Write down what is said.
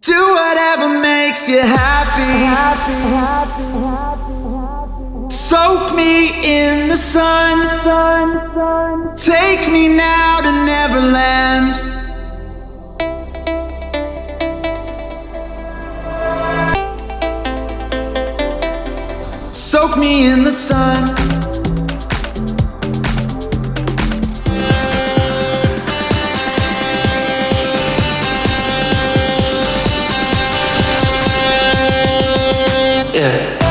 Do whatever makes you happy. Soak me in the sun. Take me now to Neverland. Soak me in the sun. Yeah.